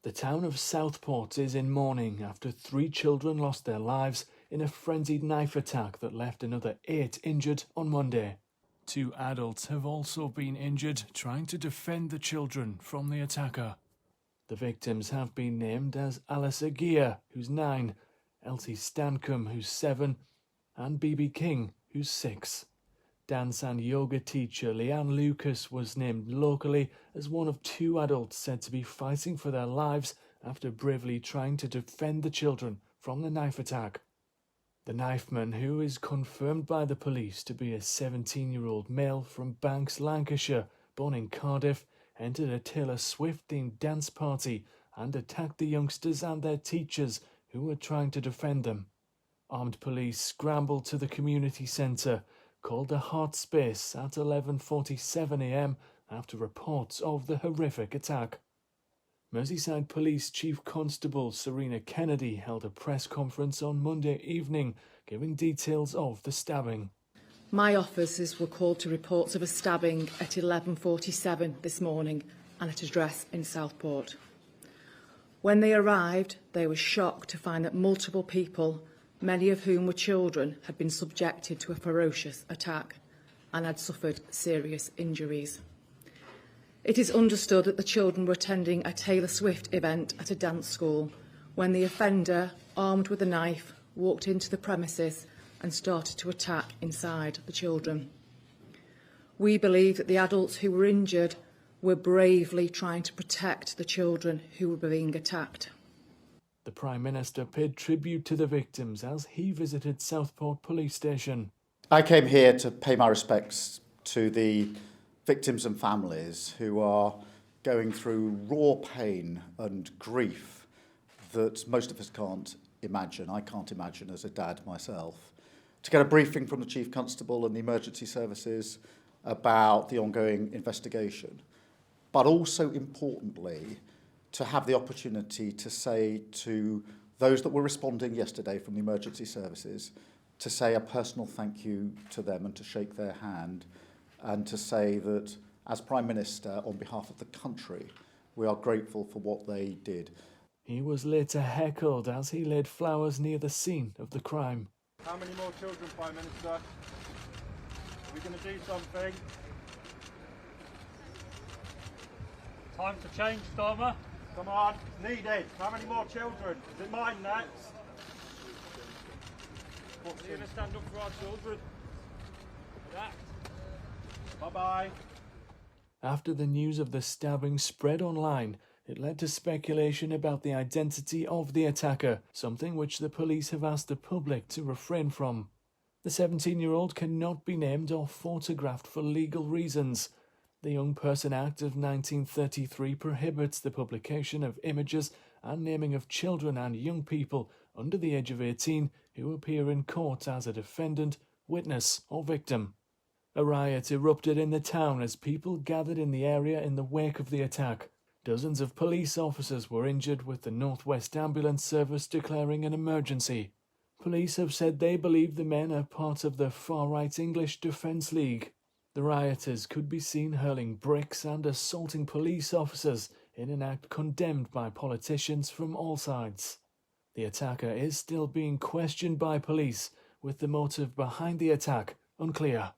The town of Southport is in mourning after 3 children lost their lives in a frenzied knife attack that left another 8 injured on Monday. 2 adults have also been injured trying to defend the children from the attacker. The victims have been named as Alice Aguirre, who's 9, Elsie Stancombe, who's 7, and BB King, who's 6. Dance and yoga teacher Leanne Lucas was named locally as one of 2 adults said to be fighting for their lives after bravely trying to defend the children from the knife attack. The knifeman, who is confirmed by the police to be a 17-year-old male from Banks, Lancashire, born in Cardiff, entered a Taylor Swift-themed dance party and attacked the youngsters and their teachers who were trying to defend them. Armed police scrambled to the community centre, called a hot space at 11:47 a.m. after reports of the horrific attack. Merseyside Police Chief Constable Serena Kennedy held a press conference on Monday evening, giving details of the stabbing. My officers were called to reports of a stabbing at 11:47 this morning and at an address in Southport. When they arrived, they were shocked to find that multiple people, many of whom were children, had been subjected to a ferocious attack and had suffered serious injuries. It is understood that the children were attending a Taylor Swift event at a dance school when the offender, armed with a knife, walked into the premises and started to attack inside the children. We believe that the adults who were injured were bravely trying to protect the children who were being attacked. The Prime Minister paid tribute to the victims as he visited Southport Police Station. I came here to pay my respects to the victims and families who are going through raw pain and grief that most of us can't imagine. I can't imagine as a dad myself. To get a briefing from the Chief Constable and the emergency services about the ongoing investigation, but also importantly, to have the opportunity to say to those that were responding yesterday from the emergency services, to say a personal thank you to them and to shake their hand and to say that as Prime Minister, on behalf of the country, we are grateful for what they did. He was later heckled as he laid flowers near the scene of the crime. How many more children, Prime Minister? Are we going to do something? Time to change, Starmer. Come on, needed. How many more children? Is it mine next? What's going to stand up for our children? That. Bye-bye. After the news of the stabbing spread online, it led to speculation about the identity of the attacker, something which the police have asked the public to refrain from. The 17-year-old cannot be named or photographed for legal reasons. The Young Person Act of 1933 prohibits the publication of images and naming of children and young people under the age of 18 who appear in court as a defendant, witness or victim. A riot erupted in the town as people gathered in the area in the wake of the attack. Dozens of police officers were injured, with the North West Ambulance Service declaring an emergency. Police have said they believe the men are part of the far-right English Defence League. The rioters could be seen hurling bricks and assaulting police officers in an act condemned by politicians from all sides. The attacker is still being questioned by police, with the motive behind the attack unclear.